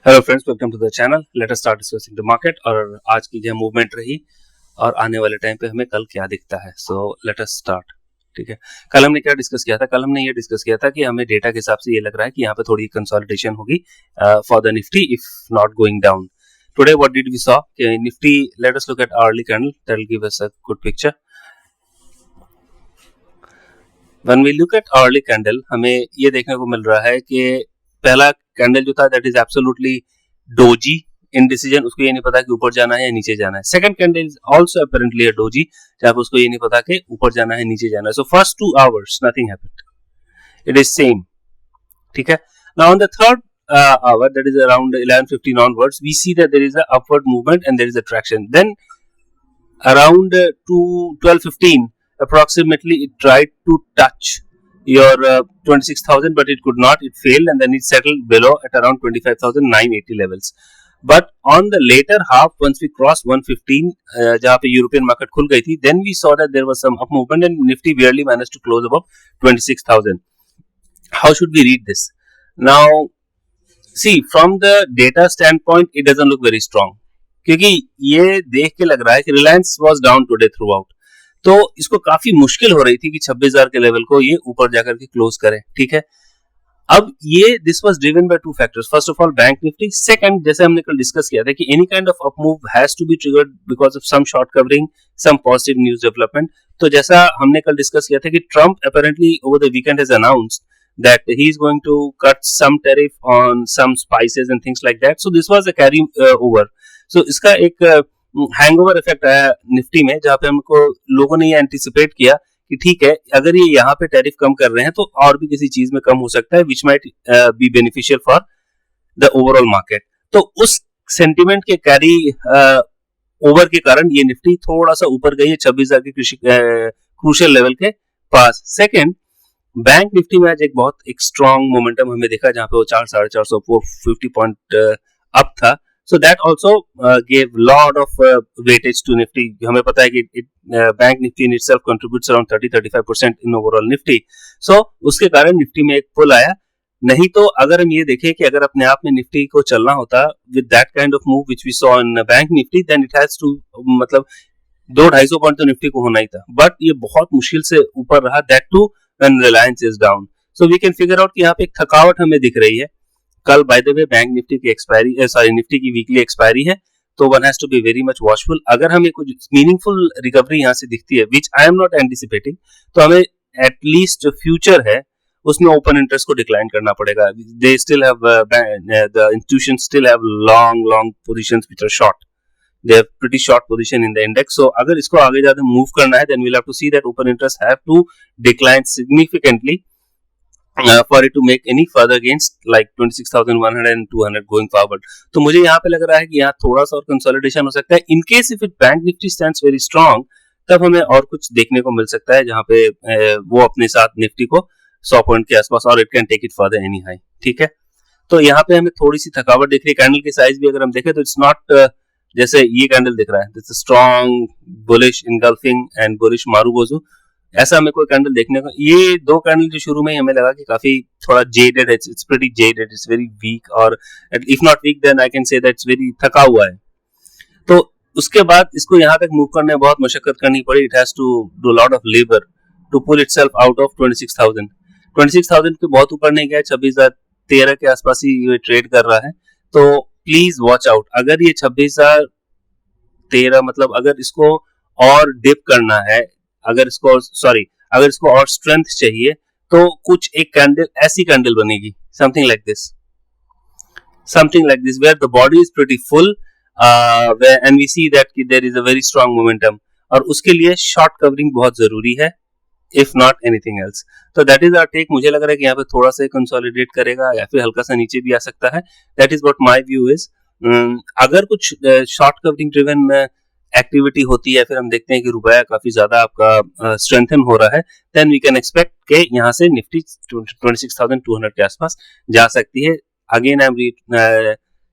Hello friends, welcome to the channel. Let us start discussing the market. और आज की क्या मूवमेंट रही और आने वाले टाइम पे हमें कल क्या दिखता है। So let us start. ठीक है, कल हमने क्या डिस्कस किया था? कल हमने ये डिस्कस किया था कि हमें डेटा के हिसाब से ये लग रहा है कि यहाँ पे थोड़ी कंसोलिडेशन होगी for the Nifty if not going down. Today what did we saw? Nifty, let us look at early candle that will give us a good picture. When we look at early candle, हमें ये देखने को मिल रहा है कि पहला candle जो था that is absolutely doji indecision, उसको ये नहीं पता कि ऊपर जाना है या नीचे जाना है। Second candle is also apparently a doji, जहां पर उसको ये नहीं पता कि ऊपर जाना है नीचे जाना है। So first 2 hours nothing happened, it is same. ठीक है, now on the third hour, that is around 11:15 onwards, we see that there is a upward movement and there is a traction. Then around 12:15 approximately, it tried to touch your 26,000, but it could not. It failed and then it settled below at around 25,980 levels. But on the later half, once we crossed 115, जहाँ पे European market खुल गई थी, then we saw that there was some up movement and Nifty barely managed to close above 26,000. How should we read this? Now, see, from the data standpoint, it doesn't look very strong. क्योंकि ये देख के लग रहा है कि Reliance was down today through out, तो इसको काफी मुश्किल हो रही थी कि 26,000 के लेवल को ये ऊपर जाकर के क्लोज करे। ठीक है, अब ये this was driven by 2 factors. First of all Bank Nifty, second जैसे हमने कल डिस्कस किया था कि any kind of up move has to be triggered because of some short covering, some positive news development. तो जैसा हमने कल डिस्कस किया था कि Trump apparently over the weekend has announced that he is going to cut some tariff on some spices and things like that. So this was a carry over. So इसका एक hangover effect आया Nifty में, जहां पे हमको लोगों ने ये एंटिसिपेट किया कि ठीक है, अगर ये यहाँ पे टैरिफ कम कर रहे हैं तो और भी किसी चीज में कम हो सकता है, which might be beneficial for the overall market. तो उस सेंटिमेंट के कैरी ओवर के कारण ये निफ्टी थोड़ा सा ऊपर गई है 26,000 के क्रूशियल लेवल के पास। सेकेंड, बैंक निफ्टी में आज एक बहुत एक स्ट्रॉन्ग मोमेंटम हमें देखा, जहां पे वो 400-450 450 पॉइंट अप था। So that also gave lot of weightage to Nifty. हमें पता है कि bank Nifty in itself contributes around 30-35% in overall Nifty. So उसके कारण निफ्टी में एक पुल आया। नहीं तो अगर हम ये देखें कि अगर अपने आप में निफ्टी को चलना होता with that kind of move which we saw in bank Nifty, then it has to, मतलब 200-250 पॉइंट तो निफ्टी को होना ही था, बट ये बहुत मुश्किल से ऊपर रहा, that too when Reliance is down. So we can figure out कि यहाँ पे एक थकावट हमें दिख रही है। कल by the way bank Nifty की एक्सपायरी, निफ्टी की वीकली एक्सपायरी है, तो one has to be very much watchful. अगर हमें कुछ मीनिंगफुल रिकवरी यहाँ से दिखती है, which I am not anticipating, तो हमें एटलीस्ट जो फ्यूचर है उसमें ओपन इंटरेस्ट को डिक्लाइन करना पड़ेगा। They still have, the institutions still have long positions which are short, they have pretty short position in the index. So अगर इसको आगे ज्यादा मूव करना है, then we'll have to see that open interest have to decline significantly for it to make any further gains like 26,100 and 200 going forward. तो मुझे यहाँ पे लग रहा है कि यहाँ थोड़ा सा और कंसोलिडेशन हो सकता है। In case if it bank Nifty stands very strong, तब हमें और कुछ देखने को मिल सकता है, जहाँ पे वो अपने साथ निफ्टी को 100 पॉइंट के आसपास, और it can take it further any high। ठीक है, तो यहाँ पे हमें थोड़ी सी थकावट दिख रही है। कैंडल की साइज भी अगर हम देखें तो इट्स नॉट जैसे ये कैंडल दिख रहा है, this strong bullish engulfing and bullish marubozu, ऐसा हमें कोई कैंडल देखने को, ये 2 कैंडल जो शुरू में हमें लगा कि काफी थोड़ा जेडेड है, it's pretty jaded, it's very weak, और if not weak then I can say that it's very थका हुआ है। तो उसके बाद इसको यहाँ तक मूव करने में बहुत मशक्कत करनी पड़ी। It has to do lot of labour to pull itself out of 26,000 के बहुत ऊपर नहीं गया, 26,013 के आसपास ही ये ट्रेड कर रहा है। तो प्लीज वॉच आउट। अगर ये 26,013, मतलब अगर इसको और डिप करना है, अगर इसको और स्ट्रेंथ चाहिए, तो कुछ एक कैंडल, ऐसी कैंडल बनेगी, something like this where the body is pretty full and we see that there is a very strong momentum, और उसके लिए शॉर्ट कवरिंग बहुत जरूरी है, if not anything else. तो that is our take. मुझे लग रहा है कि यहाँ पे थोड़ा सा कंसोलिडेट करेगा या फिर हल्का सा नीचे भी आ सकता है। That is what my view is. अगर कुछ शॉर्ट कवरिंग ड्रिवन एक्टिविटी होती है, फिर हम देखते हैं कि रुपया काफी ज्यादा आपका स्ट्रेंथन हो रहा है, then we can expect कि यहाँ से निफ्टी 26,200 के आसपास जा सकती है। Again I am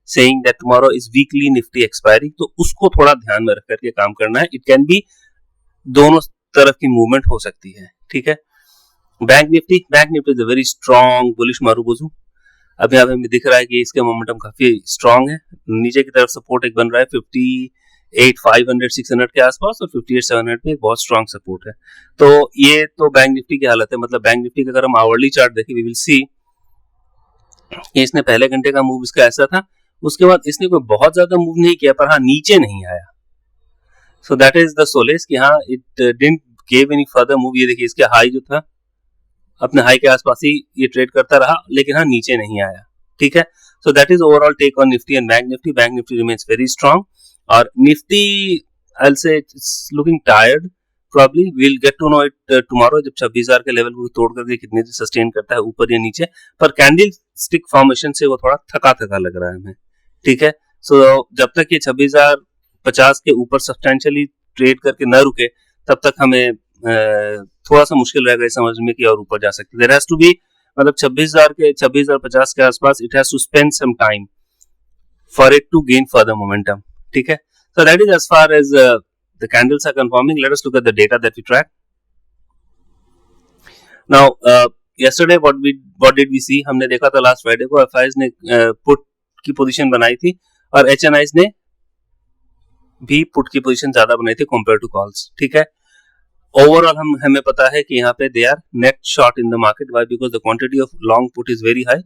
saying that tomorrow is weekly Nifty expiry, तो उसको थोड़ा ध्यान में रख करके काम करना है। It can be दोनों तरफ की मूवमेंट हो सकती है। ठीक है, bank Nifty is a very strong bullish marubozu. अब यहाँ पे हमें दिख रहा है कि इसके मोमेंटम काफी स्ट्रांग है, नीचे की तरफ सपोर्ट एक बन रहा है 58,500 600 के आसपास, और 58,700 पे एक बहुत स्ट्रांग सपोर्ट है। तो ये तो बैंक निफ्टी की हालत है। मतलब बैंक निफ्टी का अगर हम आवरली चार्ट देखें, वी विल सी कि इसने पहले घंटे का मूव इसका ऐसा था, उसके बाद इसने कोई बहुत ज्यादा मूव नहीं किया, पर हाँ नीचे नहीं आया। सो दैट इज द सोलेस कि हाँ it didn't give any further move. ये देखिए इसके हाई जो था अपने हाई के आसपास ही ये ट्रेड करता रहा, लेकिन हाँ नीचे नहीं आया। ठीक है, so that is overall take on Nifty and bank Nifty. Bank Nifty remains very strong, और Nifty I will say it's looking tired, probably we'll get to know it tomorrow, जब 26,000 के लेवल को तोड़ करके कितनी देर सस्टेन करता है ऊपर या नीचे। पर कैंडल स्टिक फॉर्मेशन से वो थोड़ा थका थका लग रहा है हमें। ठीक है, सो जब तक ये 26,050 के ऊपर सब्सटेंशियली ट्रेड करके न रुके, तब तक हमें थोड़ा सा मुश्किल रहेगा ये समझ में कि और ऊपर जा सकते। देयर हैज टू बी, मतलब 26,050 के आसपास it has to spend some time for it to gain further momentum. ठीक है, so that is as far as the candles are confirming. Let us look at the data that we track. Now, yesterday what did we see? हमने देखा था last Friday को FIs ने put की position बनाई थी, और HNIs ने भी put की पोजीशन ज्यादा बनाई थी compared to calls. ठीक है, ओवरऑल हमें पता है कि यहाँ पे they are net short in the market. Why? Because the quantity of long put is very high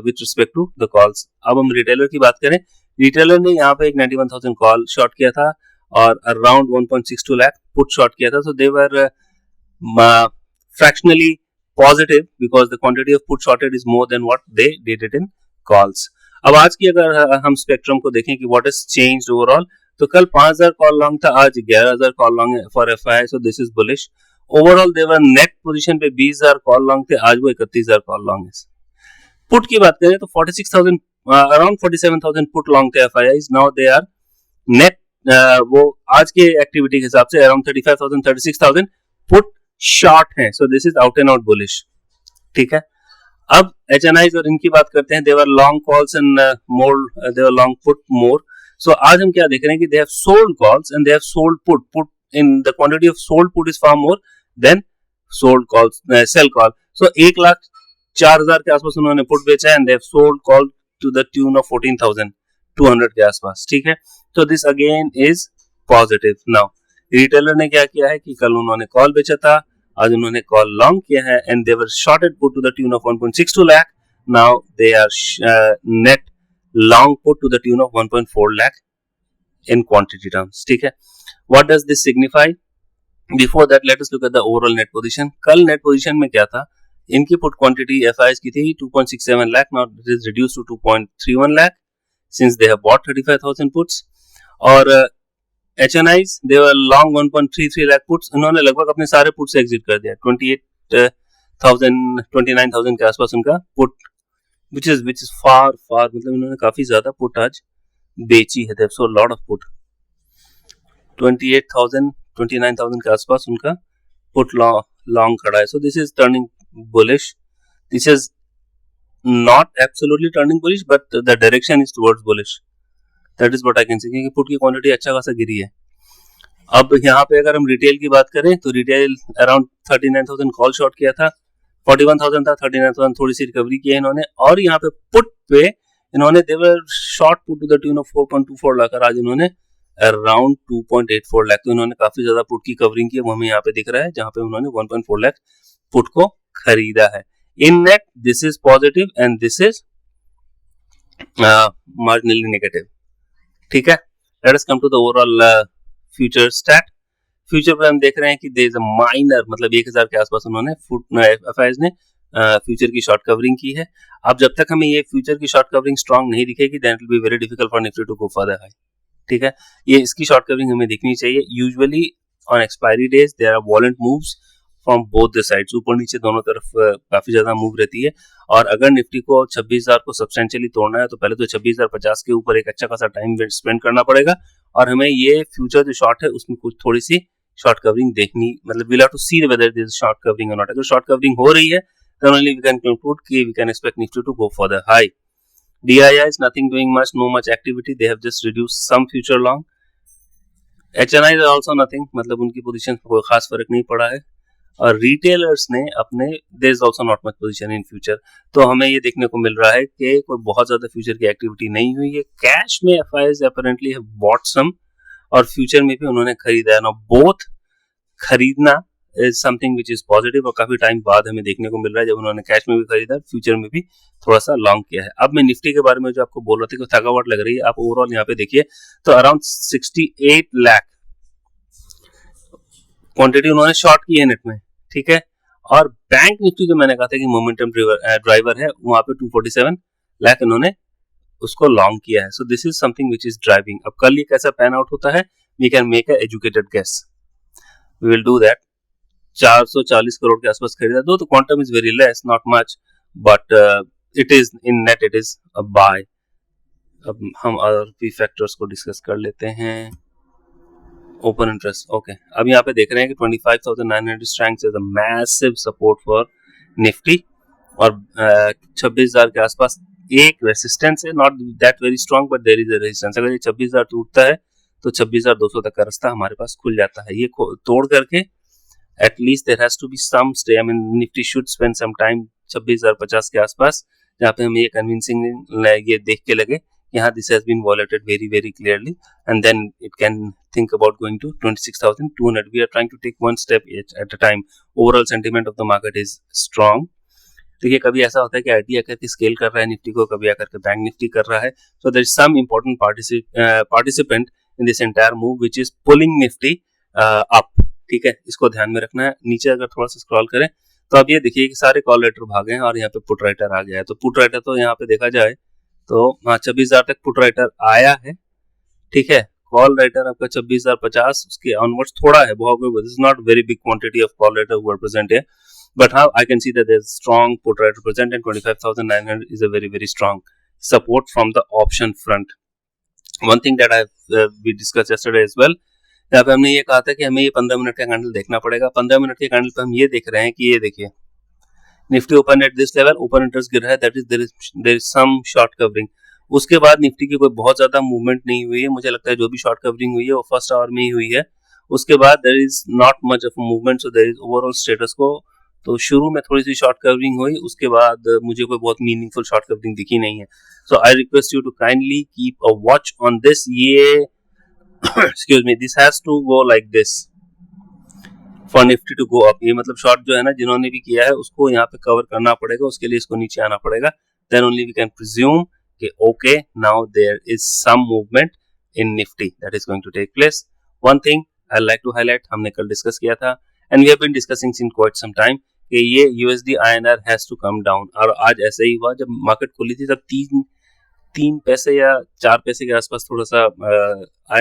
with respect to the calls. अब हम रिटेलर की बात करें, रिटेलर ने यहाँ पे एक 91,000 कॉल शॉर्ट किया था और अराउंड 1.62 लाख पुट शॉर्ट किया था। So they were fractionally positive because the quantity of put shorted is more than what they did it in calls. अब आज की अगर हम स्पेक्ट्रम को देखें कि व्हाट इज चेंज्ड ओवरऑल, तो कल 5,000 कॉल लॉन्ग था, आज 11,000 कॉल लॉन्ग है for FI, so this is bullish. Overall their net position पे 20,000 कॉल लॉन्ग थे, आज वो 31,000 कॉल लॉन्ग है। पुट की बात करें तो 46,000 अराउंड 47,000 पुट लॉन्ग थे FIIs, now they are net वो आज के एक्टिविटी के हिसाब से अराउंड 35,000 36,000 पुट शॉर्ट है। So this is out and out bullish. ठीक है, अब एचएनआईज और इनकी बात करते हैं। They were long calls and more, they were long put more. So आज हम क्या देख रहे हैं कि they have sold calls and they have sold put. Put in the quantity of sold put is far more than sold calls, sell call. So 1,04,000 के आसपास उन्होंने पुट बेचा है, and they have sold call to the tune of 14,200 के आसपास। ठीक है, तो this again is positive. Now retailer ने क्या किया है कि कल उन्होंने कॉल बेचा था, आज उन्होंने कॉल लॉन्ग किया है, and they were shorted put to the tune of 1.62 lakh. Now they are net long put to the tune of 1.4 lakh in quantity terms. ठीक है, what does this signify? Before that let us look at the overall net position. कल net position में क्या था, इनकी put quantity FIS की थी 2.67 lakh, now it is reduced to 2.31 lakh since they have bought 35,000 puts। और HNIs they were long 1.33 lakh puts, उन्होंने लगभग अपने सारे पुट से एग्जिट कर दिया। 29,000 के आसपास उनका पुट, which is far मतलब इन्होंने काफी ज्यादा पुट आज बेची है। They have sold lot of put। 29,000 के आसपास उनका पुट लॉन्ग खड़ा है। So this is turning bullish। This is not absolutely turning bullish, but the direction is towards bullish। That is what I can say, क्योंकि put की quantity अच्छा खासा गिरी है। अब यहाँ पे अगर हम रिटेल की बात करें तो रिटेल अराउंड 39,000 कॉल शॉर्ट किया था, 41,000 था, 39,000 थोड़ी सी रिकवरी की है इन्होंने। और यहाँ पे पुट पे इन्होंने they were short put to the tune of 4.24 lakh, आज इन्होंने अराउंड 2.84 लाख। तो इन्होंने काफी ज्यादा पुट की कवरिंग की है, वो हमें यहाँ पे दिख रहा है, जहाँ पे उन्होंने 1.4 लाख पुट को खरीदा है। In net, this is positive and this is marginally negative। ठीक है, let us come to the overall future stat। Future पर हम देख रहे हैं कि there is a minor, मतलब 1,000 के आसपास उन्होंने FIs ने फ्यूचर की शॉर्ट कवरिंग की है। अब जब तक हमें ये फ्यूचर की शॉर्ट कवरिंग स्ट्रांग नहीं दिखेगी, then it will be very difficult for Nifty to go further high। ठीक है, ये इसकी शॉर्ट कवरिंग हमें दिखनी चाहिए। Usually on expiry days there are violent moves from both the sides, ऊपर नीचे दोनों तरफ काफी ज्यादा मूव रहती है। और अगर निफ्टी को 26,000 को सब्सटेंशियली तोड़ना है तो पहले तो 26,050 के ऊपर एक अच्छा खासा टाइम स्पेंड करना पड़ेगा, और हमें ये फ्यूचर जो शॉर्ट है उसमें कुछ थोड़ी सी शॉर्ट कवरिंग देखनी, मतलब we'll have to see whether this short covering और नॉट। अगर शॉर्ट कवरिंग हो रही है then only we can conclude कि we can expect Nifty to go further high। DII is nothing doing much, no much activity, they have just reduced some future long। HNI is also nothing, मतलब उनकी position पर कोई खास फर्क नहीं पड़ा है। और रिटेलर्स ने अपने there is also not much position in future. तो हमें ये देखने को मिल रहा है कि कोई बहुत ज्यादा फ्यूचर की एक्टिविटी नहीं हुई है। कैश में FIIs apparently have bought some और फ्यूचर में भी उन्होंने खरीदा है। नाउ बोथ खरीदना is something which is positive और काफी टाइम बाद हमें देखने को मिल रहा है जब उन्होंने कैश में भी खरीदा, फ्यूचर में भी थोड़ा सा लॉन्ग किया है। अब मैं निफ्टी के बारे में जो आपको बोल रहा था कि थकावट लग रही है, आप ओवरऑल यहाँ पे देखिए तो अराउंड 68 लाख क्वांटिटी उन्होंने शॉर्ट की है नेट में, ठीक है। और बैंक निफ्टी जो मैंने कहा था कि मोमेंटम ड्राइवर है, वहां पे 247 लाख इन्होंने उसको लॉन्ग किया है। So this is something which is driving. अब कल ये कैसा पैन आउट होता है, we can make a educated guess, we will do that. 440 crore के आसपास खरीदा, दो तो quantum is very less, not much, but it is in net it is a buy. अब हम और भी फैक्टर्स को डिस्कस कर लेते हैं। Open interest, okay. अब यहाँ पे देख रहे हैं कि 25,900 strength is a massive support for Nifty और 26,000 के आसपास एक रेसिस्टेंस है, not that very strong but there is a resistance. अगर ये 26,000 टूटता है तो 26,200 तक का रास्ता हमारे पास खुल जाता है। ये तोड़ करके at least there has to be some stay, I mean Nifty should spend some time 26,050 के आसपास, जहाँ पे हमें ये कन्विंसिंग ये देख के लगे यहाँ this has been validated very very clearly and then it can think about going to 26,200. We are trying to take one step at a time. Overall sentiment of the market is strong. देखिए कभी ऐसा होता है कि IT आकर के scale कर रहा है निफ्टी को, कभी आकर के बैंक निफ्टी कर रहा है। So there is some important participant in this entire move which is pulling Nifty up. ठीक है, इसको ध्यान में रखना है। नीचे अगर थोड़ा सा स्क्रॉल करें तो अब ये देखिए कि सारे कॉल राइटर भागे हैं और यहाँ पे पुट राइटर आ गया है। तो पुट राइटर तो यहाँ पे देखा जाए तो हाँ 26,000 तक पुट राइटर आया है, ठीक है। कॉल राइटर आपका 26,050 उसके ऑनवर्ड्स थोड़ा है, बहुत this is not very big quantity of call writer who are present here, but how I can see that there is strong put writer present and 25,900 is a very very strong support from the option front. One thing that I we discussed yesterday as well, यहाँ पे हमने ये कहा था कि हमें ये 15 minute का कैंडल देखना पड़ेगा। 15 मिनट के कैंडल पे हम ये देख रहे हैं कि ये देखिए Nifty open at this level, open interest गिर रहा है, that is there is some short covering. उसके बाद निफ्टी की कोई बहुत ज्यादा मूवमेंट नहीं हुई है, मुझे लगता है जो भी शॉर्ट कवरिंग हुई है वो फर्स्ट आवर में ही हुई है। उसके बाद there is not much of movement, so there is overall status quo. तो शुरू में थोड़ी सी शॉर्ट कवरिंग हुई, उसके बाद मुझे कोई बहुत मीनिंगफुल शॉर्ट कवरिंग दिखी नहीं है। So I request you to kindly keep a watch on this. ये excuse me, this has to go like this for Nifty to go up. ये मतलब शॉर्ट जो है ना जिन्होंने भी किया है उसको यहाँ पे कवर करना पड़ेगा, उसके लिए इसको नीचे आना पड़ेगा, then only we can presume कि okay, now there is some movement in Nifty that is going to take place. One thing I like to highlight, हमने कल डिस्कस किया था and we have been discussing since quite some time कि ये USD INR has to come down, और आज ऐसा ही हुआ। जब मार्केट खुली थी तब 3 पैसे या 4 पैसे के आसपास थोड़ा सा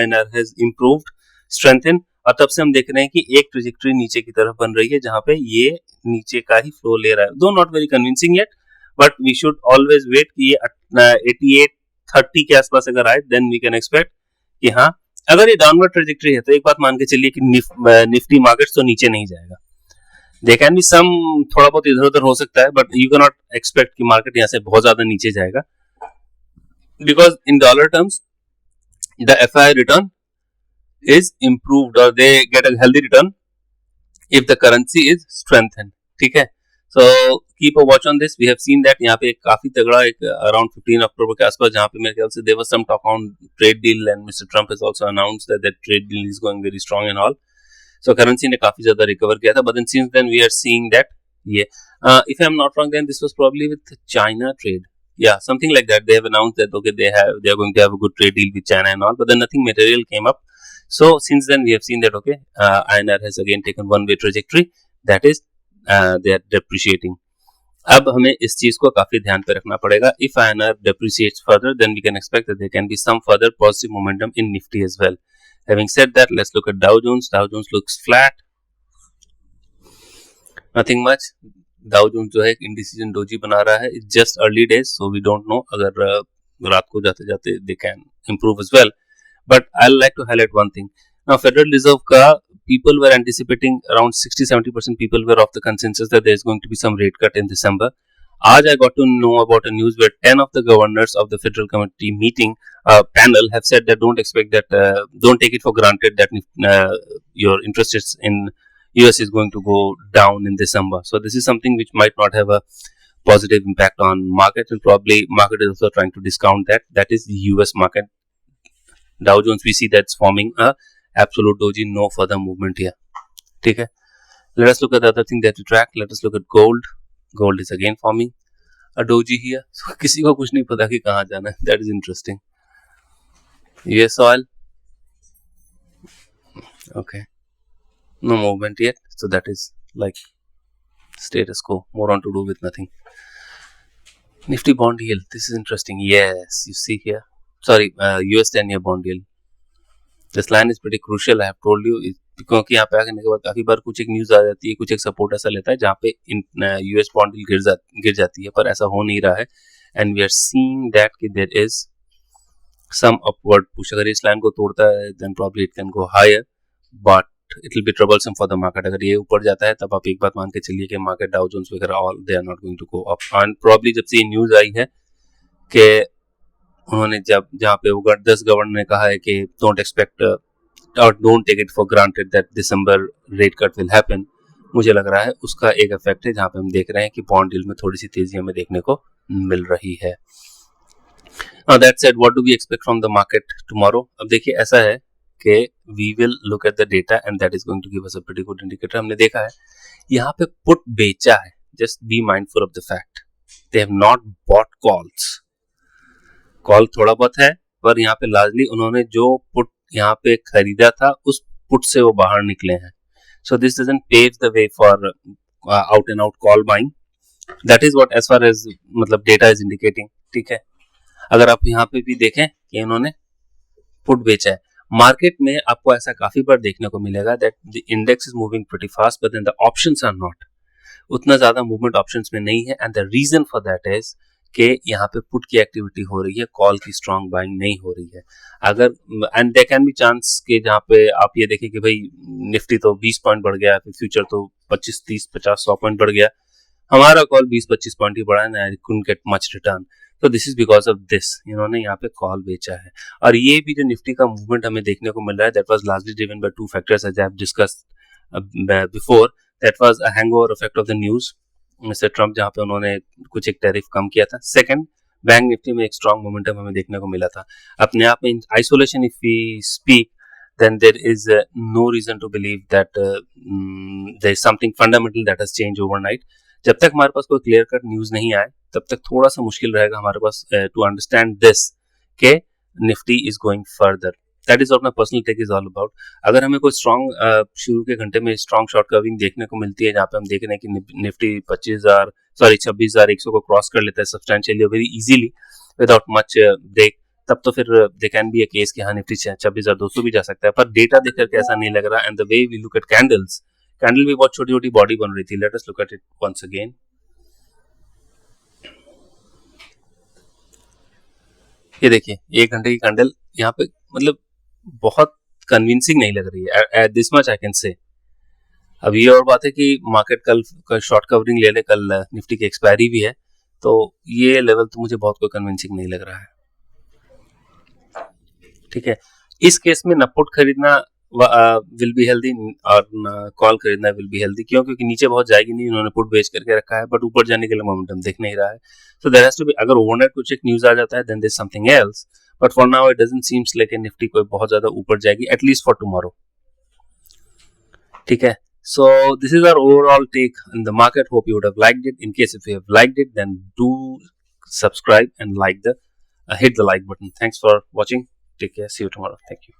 INR has improved, strengthened, और तब से हम देख रहे हैं कि एक ट्रेजेक्टरी नीचे की तरफ बन रही है जहां पे ये नीचे का ही फ्लो ले रहा है, though not very convincing yet, but we should always wait कि ये 8830 के आसपास अगर आए देन वी कैन एक्सपेक्ट कि हाँ अगर ये डाउनवर्ड ट्रेजेक्टरी है तो एक बात मान के चलिए कि निफ्टी मार्केट तो नीचे नहीं जाएगा। दे कैन बी सम थोड़ा बहुत इधर उधर हो सकता है, but you can not expect कि मार्केट यहाँ से बहुत ज्यादा नीचे जाएगा, because in dollar terms the FI return is improved or they get a healthy return if the currency is strengthened, ठीक है। So keep a watch on this. We have seen that यहाँ पे एक काफी तगड़ा एक around 15 अक्टूबर के आसपास जहाँ पे मेरे ख्याल से there was some talk on trade deal and Mr. Trump has also announced that that trade deal is going very strong and all. So currency ने काफी ज्यादा recover किया था, but then since then we are seeing that if I am not wrong then this was probably with China trade, yeah, something like that. They have announced that okay they are going to have a good trade deal with China and all, but then nothing material came up. So since then we have seen that okay INR has again taken one way trajectory, that is they are depreciating. अब हमें इस चीज को काफी ध्यान पे रखना पड़ेगा। If INR depreciates further then we can expect that there can be some further positive momentum in Nifty as well. Having said that, let's look at Dow Jones. Dow Jones looks flat, nothing much. Dow Jones जो है एक indecision doji बना रहा है, it's just early days so we don't know, अगर रात को जाते जाते they can improve as well. But I'll like to highlight one thing. Now, Federal Reserve ka people were anticipating around 60-70% people were of the consensus that there is going to be some rate cut in December. Aaj I got to know about a news where 10 of the governors of the Federal Committee meeting panel have said that don't expect that, don't take it for granted that your interest in US is going to go down in December. So this is something which might not have a positive impact on market, and probably market is also trying to discount that. That is the US market. Dow Jones, we see that's forming a absolute doji, no further movement here. Okay. Let us look at the other thing that we track. Let us look at gold. Gold is again forming a doji here. So किसी को कुछ नहीं पता कि कहाँ जाना है. That is interesting. US oil. Okay. No movement yet. So that is like status quo. More on to do with nothing. Nifty bond yield. This is interesting. Yes, you see here. Sorry, US 10-year bond yield. This line is pretty crucial. I have told you. क्योंकि यहाँ पे आने के बाद काफी बार कुछ एक news आ जाती है, कुछ एक सपोर्ट ऐसा लेता है जहाँ पे यूएस बॉन्ड गिर जाती है, पर ऐसा हो नहीं रहा है. And we are seeing that कि there is some upward push. अगर इस लाइन को तोड़ता है then probably it can go higher, but it will be troublesome for the market. अगर ये ऊपर जाता है तब आप एक बात मान के चलिए कि मार्केट डाउ जोन्स वगैरह all they are not going to go up. And probably जब से ये न्यूज आई है कि उन्होंने जहाँ पे 10 गवर्नर ने कहा है कि डोंट एक्सपेक्ट और don't take it for granted that December rate cut will happen, मुझे लग रहा है उसका एक इफेक्ट है जहाँ पे हम देख रहे हैं कि बॉन्ड डील में थोड़ी सी तेजी हमें देखने को मिल रही है. That said, what do we expect from the market tomorrow? अब देखिए ऐसा है कि we will look at the data and that is going to give us a pretty good indicator. हमने देखा है यहाँ पे पुट बेचा है. Just be mindful of the fact they have not bought calls. Call थोड़ा बहुत है, पर यहाँ पे लार्जली उन्होंने जो पुट यहाँ पे खरीदा था उस पुट से वो बाहर निकले हैं. So this doesn't pave the way for out and out call buying. That is what as far as मतलब डेटा इज इंडिकेटिंग. ठीक है, अगर आप यहाँ पे भी देखें कि इन्होंने पुट बेचा है. मार्केट में आपको ऐसा काफी बार देखने को मिलेगा that the index is moving pretty fast but then the options are not. उतना ज्यादा मूवमेंट ऑप्शंस में नहीं है, and the reason for that is कि यहाँ पे पुट की एक्टिविटी हो रही है, कॉल की स्ट्रॉन्ग बाइंग नहीं हो रही है. अगर and there can be chance कि जहाँ पे आप ये देखें कि भाई निफ्टी तो 20 पॉइंट बढ़ गया, फिर फ्यूचर तो 25, 30, 50, 100 पॉइंट बढ़ गया, हमारा कॉल 20-25 पॉइंट ही बढ़ा है, I couldn't get much return. तो this is because of this, इन्होंने यहाँ पे कॉल बेचा है. और ये भी जो निफ्टी का मूवमेंट हमें देखने को मिल रहा है that was largely driven by two factors as I have discussed before. That was a hangover effect of the news mister Trump, जहाँ पे उन्होंने कुछ एक टैरिफ कम किया था. सेकंड, बैंक निफ्टी में एक स्ट्रॉन्ग मोमेंटम हमें देखने को मिला था. अपने आप में isolation if we speak then there is no reason to believe that there is something fundamental that has changed overnight. जब तक हमारे पास कोई क्लियर कट न्यूज नहीं आए तब तक थोड़ा सा मुश्किल रहेगा हमारे पास टू अंडरस्टैंड दिस के Nifty is going further. That is what my personal take is all about. अगर हमें कोई स्ट्रॉन्ग शुरू के घंटे में स्ट्रॉन्ग शॉर्ट कवरिंग देखने को मिलती है जहाँ पे हम देख रहे हैं कि निफ्टी 26,100 को क्रॉस कर लेता है substantially very easily without much break, तब तो फिर they can be a case कि हाँ निफ्टी 26,200 भी जा सकता है. पर डेटा देख करके ऐसा नहीं लग रहा. And the way we look at candles, candle भी बहुत छोटी छोटी बॉडी बन रही थी. Let us look at it once again. ये देखिए 1 घंटे की कैंडल यहाँ पे मतलब बहुत कन्विंसिंग नहीं लग रही है. At this much I can से. अब ये और बात है कि मार्केट कल शॉर्ट कवरिंग ले ले, कल निफ्टी की एक्सपायरी भी है, तो ये लेवल तो मुझे बहुत कोई कन्विंसिंग नहीं लग रहा है. ठीक है, इस केस में न पुट खरीदना विल बी हेल्दी और कॉल खरीदना विल बी हेल्दी. क्यों? क्योंकि नीचे बहुत जाएगी नहीं, उन्होंने पुट बेच करके रखा है, बट ऊपर जाने के लिए मोमेंटम दिख नहीं रहा है. So there has to be, अगर ओवरनाइट कुछ एक न्यूज आ जाता है then there is something else, but for now it doesn't seems like Nifty कोई बहुत ज्यादा ऊपर जाएगी एटलीस्ट फॉर टुमारो. ठीक है, so this is our overall take on the market. Hope you would have liked it. In case if you have liked it, then do subscribe and hit the like button. Thanks for watching. Take care. See you tomorrow. Thank you.